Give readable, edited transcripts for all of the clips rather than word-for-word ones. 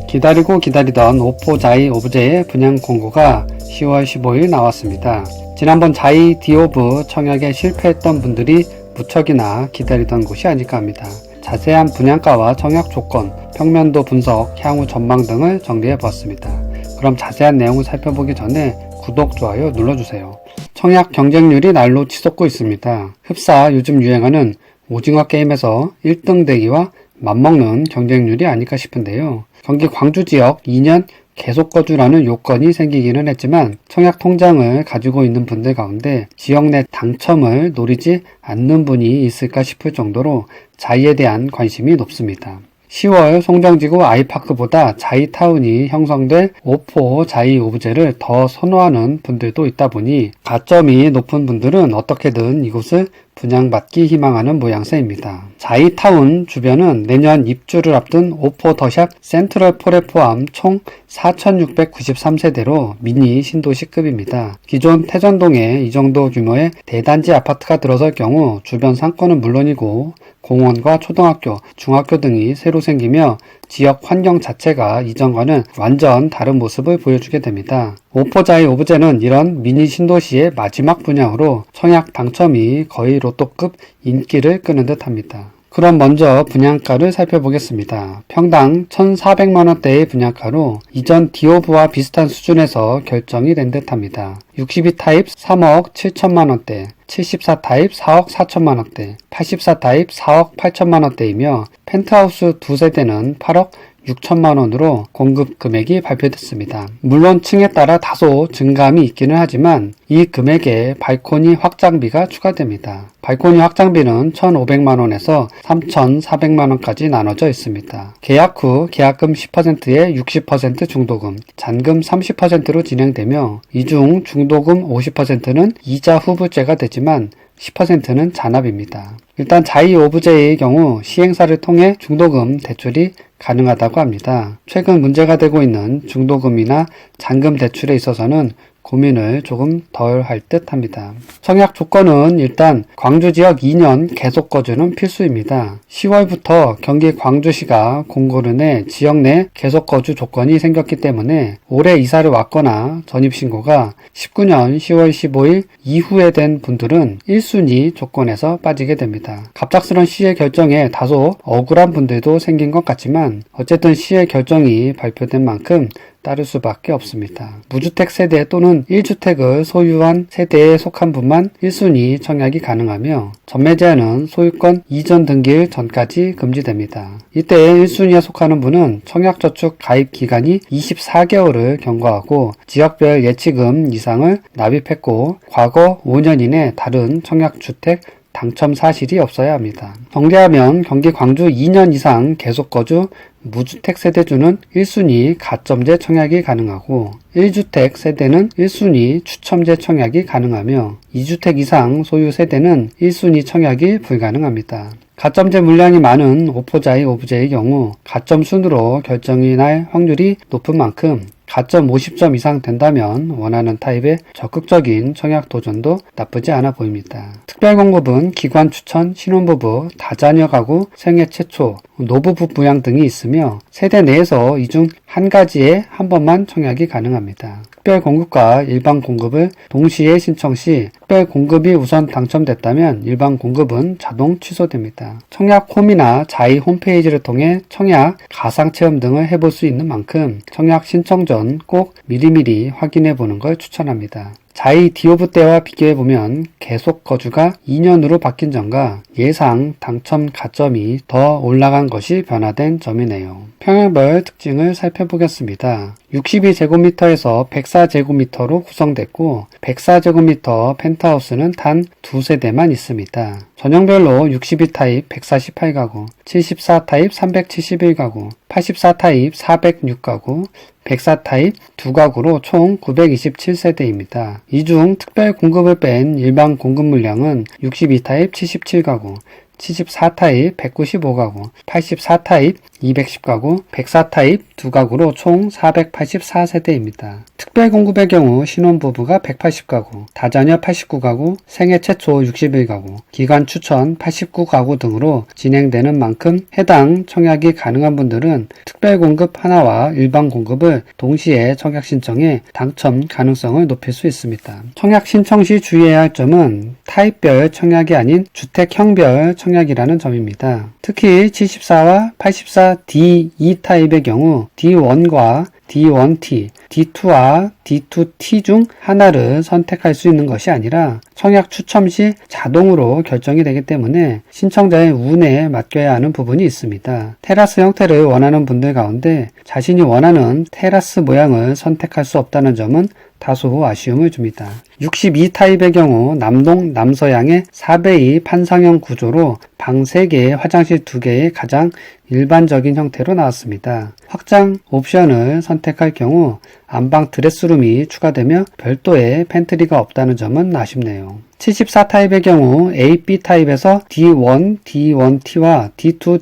기다리고 기다리던 오포 자이 오브제의 분양 공고가 10월 15일 나왔습니다. 지난번 자이 디오브 청약에 실패했던 분들이 무척이나 기다리던 곳이 아닐까 합니다. 자세한 분양가와 청약 조건, 평면도 분석, 향후 전망 등을 정리해 보았습니다. 그럼 자세한 내용을 살펴보기 전에 구독, 좋아요 눌러주세요. 청약 경쟁률이 날로 치솟고 있습니다. 흡사 요즘 유행하는 오징어 게임에서 1등 되기와 맞먹는 경쟁률이 아닐까 싶은데요. 경기 광주 지역 2년 계속 거주라는 요건이 생기기는 했지만 청약 통장을 가지고 있는 분들 가운데 지역 내 당첨을 노리지 않는 분이 있을까 싶을 정도로 자이에 대한 관심이 높습니다. 10월 송정지구 아이파크보다 자이타운이 형성될 오포 자이 오브제를 더 선호하는 분들도 있다 보니 가점이 높은 분들은 어떻게든 이곳을 분양받기 희망하는 모양새입니다. 자이타운 주변은 내년 입주를 앞둔 오포 더샵 센트럴폴에 포함 총 4,693세대로 미니 신도시급입니다. 기존 태전동에 이 정도 규모의 대단지 아파트가 들어설 경우 주변 상권은 물론이고 공원과 초등학교, 중학교 등이 새로 생기며 지역 환경 자체가 이전과는 완전 다른 모습을 보여주게 됩니다. 오포자이 오브제는 이런 미니 신도시의 마지막 분양으로 청약 당첨이 거의 로또급 인기를 끄는 듯 합니다. 그럼 먼저 분양가를 살펴보겠습니다. 평당 1,400만원대의 분양가로 이전 디오브와 비슷한 수준에서 결정이 된 듯 합니다. 62 타입 3억 7천만원대, 74 타입 4억 4천만원대, 84 타입 4억 8천만원대이며 펜트하우스 2세대는 8억 6천만원으로 공급 금액이 발표됐습니다. 물론 층에 따라 다소 증감이 있기는 하지만 이 금액에 발코니 확장비가 추가됩니다. 발코니 확장비는 1,500만원에서 3,400만원까지 나눠져 있습니다. 계약 후 계약금 10%에 60% 중도금, 잔금 30%로 진행되며 이 중 중도금 50%는 이자 후불제가 되지만 10%는 잔압입니다. 일단 자이 오브제의 경우 시행사를 통해 중도금 대출이 가능하다고 합니다. 최근 문제가 되고 있는 중도금이나 잔금 대출에 있어서는 고민을 조금 덜 할 듯 합니다. 청약 조건은 일단 광주 지역 2년 계속 거주는 필수입니다. 10월부터 경기 광주시가 공고를 내 지역 내 계속 거주 조건이 생겼기 때문에 올해 이사를 왔거나 전입신고가 19년 10월 15일 이후에 된 분들은 1순위 조건에서 빠지게 됩니다. 갑작스런 시의 결정에 다소 억울한 분들도 생긴 것 같지만 어쨌든 시의 결정이 발표된 만큼 따를 수밖에 없습니다. 무주택 세대 또는 1주택을 소유한 세대에 속한 분만 1순위 청약이 가능하며 전매제한은 소유권 이전 등기일 전까지 금지됩니다. 이때 1순위에 속하는 분은 청약저축 가입 기간이 24개월을 경과하고 지역별 예치금 이상을 납입했고 과거 5년 이내 다른 청약주택 당첨 사실이 없어야 합니다. 정리하면 경기 광주 2년 이상 계속 거주 무주택 세대주는 1순위 가점제 청약이 가능하고 1주택 세대는 1순위 추첨제 청약이 가능하며 2주택 이상 소유 세대는 1순위 청약이 불가능합니다. 가점제 물량이 많은 오포자이 오브제의 경우 가점 순으로 결정이 날 확률이 높은 만큼 가점 50점 이상 된다면 원하는 타입의 적극적인 청약 도전도 나쁘지 않아 보입니다. 특별공급은 기관 추천, 신혼부부, 다자녀 가구, 생애 최초, 노부부 부양 등이 있으며 세대 내에서 이 중 한 가지에 한 번만 청약이 가능합니다. 특별공급과 일반공급을 동시에 신청 시 특별공급이 우선 당첨됐다면 일반공급은 자동 취소됩니다. 청약홈이나 자이 홈페이지를 통해 청약, 가상체험 등을 해볼 수 있는 만큼 청약 신청 전 꼭 미리미리 확인해 보는 걸 추천합니다. 자이 디오브 때와 비교해보면 계속 거주가 2년으로 바뀐 점과 예상 당첨 가점이 더 올라간 것이 변화된 점이네요. 평형별 특징을 살펴보겠습니다. 62제곱미터에서 104제곱미터로 구성됐고 104제곱미터 펜트하우스는 단 2세대만 있습니다. 전형별로 62 타입 148가구, 74 타입 371가구, 84 타입 406가구, 104 타입 2가구로 총 927세대입니다. 이 중 특별 공급을 뺀 일반 공급 물량은 62 타입 77가구, 74 타입 195가구, 84 타입 210가구, 104 타입 2가구로 총 484세대입니다. 특별 공급의 경우 신혼부부가 180가구, 다자녀 89가구, 생애 최초 61가구, 기간 추천 89가구 등으로 진행되는 만큼 해당 청약이 가능한 분들은 특별 공급 하나와 일반 공급을 동시에 청약 신청해 당첨 가능성을 높일 수 있습니다. 청약 신청 시 주의해야 할 점은 타입별 청약이 아닌 주택형별 청약이라는 점입니다. 특히 74와 84 D2 타입의 경우 D1과 D1T, D2와 D2T 중 하나를 선택할 수 있는 것이 아니라 청약 추첨 시 자동으로 결정이 되기 때문에 신청자의 운에 맡겨야 하는 부분이 있습니다. 테라스 형태를 원하는 분들 가운데 자신이 원하는 테라스 모양을 선택할 수 없다는 점은 다소 아쉬움을 줍니다. 62 타입의 경우 남동, 남서양의 4배2 판상형 구조로 방 3개, 화장실 2개의 가장 일반적인 형태로 나왔습니다. 확장 옵션을 선택할 경우 안방 드레스룸이 추가되며 별도의 팬트리가 없다는 점은 아쉽네요. 74 타입의 경우 A, B 타입에서 D1, D1T와 D2,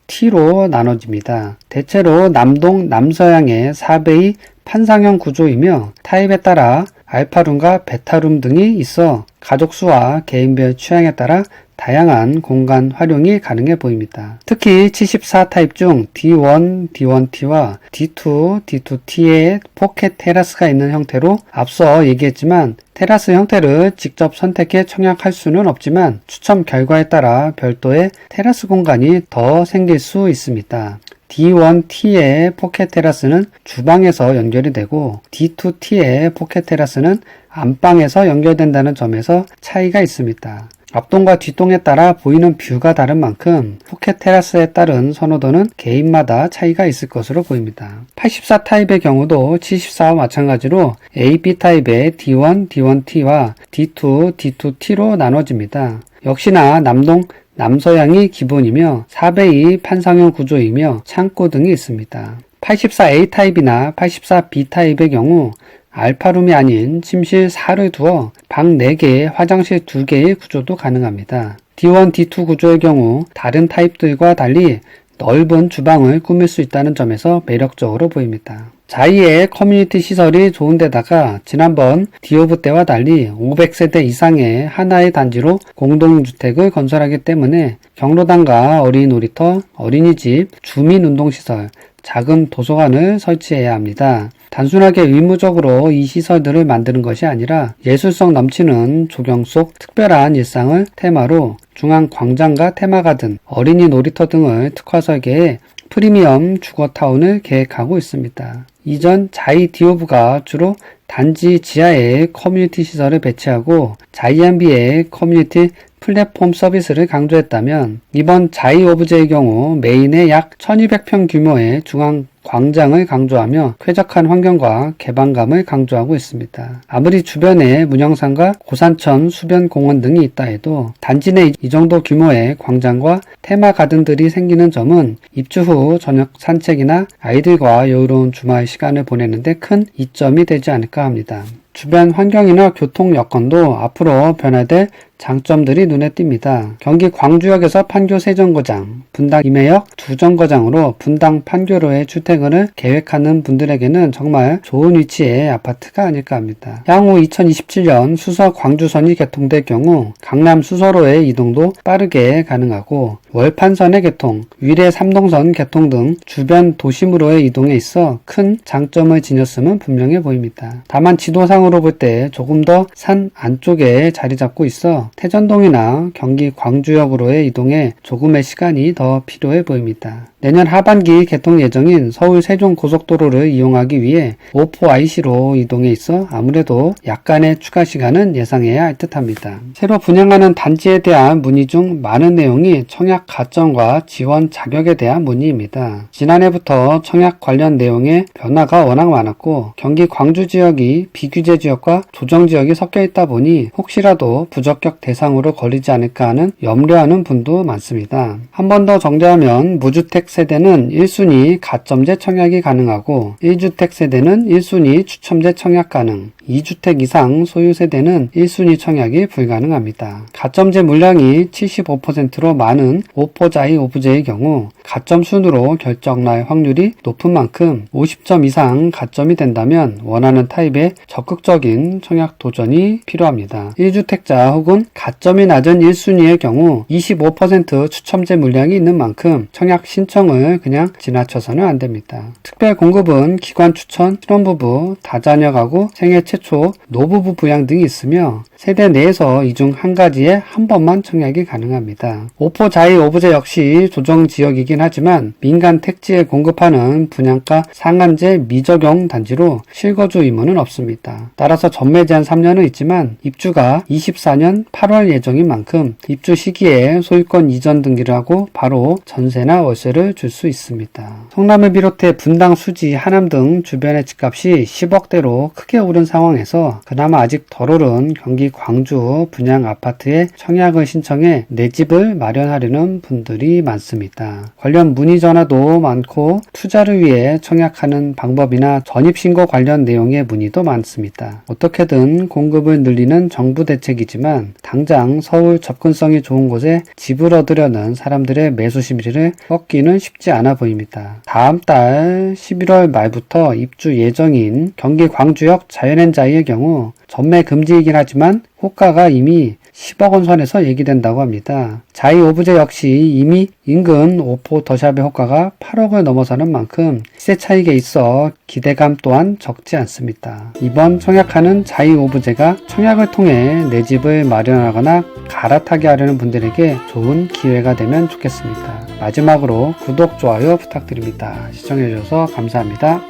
D2T로 나눠집니다. 대체로 남동, 남서양의 4배2 판상형 구조이며 타입에 따라 알파룸과 베타룸 등이 있어 가족수와 개인별 취향에 따라 다양한 공간 활용이 가능해 보입니다. 특히 74 타입 중 D1, D1T와 D2, D2T의 포켓 테라스가 있는 형태로 앞서 얘기했지만 테라스 형태를 직접 선택해 청약할 수는 없지만 추첨 결과에 따라 별도의 테라스 공간이 더 생길 수 있습니다. D1T의 포켓 테라스는 주방에서 연결이 되고 D2T의 포켓 테라스는 안방에서 연결된다는 점에서 차이가 있습니다. 앞동과 뒷동에 따라 보이는 뷰가 다른 만큼 포켓 테라스에 따른 선호도는 개인마다 차이가 있을 것으로 보입니다. 84 타입의 경우도 74와 마찬가지로 A, B 타입의 D1, D1T와 D2, D2T로 나눠집니다. 역시나 남동, 남서양이 기본이며 4배2 판상형 구조이며 창고 등이 있습니다. 84A 타입이나 84B 타입의 경우 알파룸이 아닌 침실 4를 두어 방 4개, 화장실 2개의 구조도 가능합니다. D1, D2 구조의 경우 다른 타입들과 달리 넓은 주방을 꾸밀 수 있다는 점에서 매력적으로 보입니다. 자이의 커뮤니티 시설이 좋은 데다가 지난번 디오브 때와 달리 500세대 이상의 하나의 단지로 공동주택을 건설하기 때문에 경로당과 어린이 놀이터, 어린이집, 주민운동시설, 작은 도서관을 설치해야 합니다. 단순하게 의무적으로 이 시설들을 만드는 것이 아니라 예술성 넘치는 조경 속 특별한 일상을 테마로 중앙 광장과 테마가든, 어린이 놀이터 등을 특화 설계해 프리미엄 주거타운을 계획하고 있습니다. 이전 자이 디오브가 주로 단지 지하에 커뮤니티 시설을 배치하고 자이안비의 커뮤니티 플랫폼 서비스를 강조했다면 이번 자이 오브제의 경우 메인의 약 1200평 규모의 중앙 광장을 강조하며 쾌적한 환경과 개방감을 강조하고 있습니다. 아무리 주변에 문영산과 고산천 수변공원 등이 있다 해도 단지 내 이 정도 규모의 광장과 테마 가든들이 생기는 점은 입주 후 저녁 산책이나 아이들과 여유로운 주말 시간을 보내는데 큰 이점이 되지 않을까 합니다. 주변 환경이나 교통 여건도 앞으로 변화될 장점들이 눈에 띕니다. 경기 광주역에서 판교 세정거장, 분당 임해역 두 정거장으로 분당 판교로의 출퇴근을 계획하는 분들에게는 정말 좋은 위치의 아파트가 아닐까 합니다. 향후 2027년 수서 광주선이 개통될 경우 강남 수서로의 이동도 빠르게 가능하고 월판선의 개통, 위례 3동선 개통 등 주변 도심으로의 이동에 있어 큰 장점을 지녔음은 분명해 보입니다. 다만 지도상으로 볼 때 조금 더 산 안쪽에 자리 잡고 있어 태전동이나 경기 광주역으로의 이동에 조금의 시간이 더 필요해 보입니다. 내년 하반기 개통 예정인 서울 세종 고속도로를 이용하기 위해 O4IC로 이동해 있어 아무래도 약간의 추가 시간은 예상해야 할 듯합니다. 새로 분양하는 단지에 대한 문의 중 많은 내용이 청약 가점과 지원 자격에 대한 문의입니다. 지난해부터 청약 관련 내용의 변화가 워낙 많았고 경기 광주 지역이 비규제 지역과 조정지역이 섞여 있다 보니 혹시라도 부적격 대상으로 걸리지 않을까 하는 염려하는 분도 많습니다. 한 번 더 정리하면 무주택 세대는 1순위 가점제 청약이 가능하고 1주택 세대는 1순위 추첨제 청약 가능, 2주택 이상 소유 세대는 1순위 청약이 불가능합니다. 가점제 물량이 75%로 많은 오포자이 오브제의 경우 가점 순으로 결정날 확률이 높은 만큼 50점 이상 가점이 된다면 원하는 타입의 적극적인 청약 도전이 필요합니다. 1주택자 혹은 가점이 낮은 1순위의 경우 25% 추첨제 물량이 있는 만큼 청약 신청을 그냥 지나쳐서는 안 됩니다. 특별 공급은 기관 추천, 신혼부부, 다자녀 가구, 생애 최초, 노부부 부양 등이 있으며 세대 내에서 이 중 한 가지에 한 번만 청약이 가능합니다. 오포자이 오브제 역시 조정지역이긴 하지만 민간 택지에 공급하는 분양가 상한제 미적용 단지로 실거주 의무는 없습니다. 따라서 전매 제한 3년은 있지만 입주가 24년 8월 예정인 만큼 입주 시기에 소유권 이전 등기를 하고 바로 전세나 월세를 줄 수 있습니다. 성남을 비롯해 분당, 수지, 하남 등 주변의 집값이 10억대로 크게 오른 상황에서 그나마 아직 덜 오른 경기 광주 분양 아파트에 청약을 신청해 내 집을 마련하려는 분들이 많습니다. 관련 문의 전화도 많고 투자를 위해 청약하는 방법이나 전입신고 관련 내용의 문의도 많습니다. 어떻게든 공급을 늘리는 정부 대책이지만 당장 서울 접근성이 좋은 곳에 집을 얻으려는 사람들의 매수 심리를 꺾기는 쉽지 않아 보입니다. 다음 달 11월 말부터 입주 예정인 경기 광주역 자연엔자이의 경우 전매 금지이긴 하지만 호가가 이미 10억 원 선에서 얘기된다고 합니다. 자이 오브제 역시 이미 인근 오포 더샵의 호가가 8억을 넘어서는 만큼 시세 차익에 있어 기대감 또한 적지 않습니다. 이번 청약하는 자이 오브제가 청약을 통해 내 집을 마련하거나 갈아타게 하려는 분들에게 좋은 기회가 되면 좋겠습니다. 마지막으로 구독, 좋아요 부탁드립니다. 시청해주셔서 감사합니다.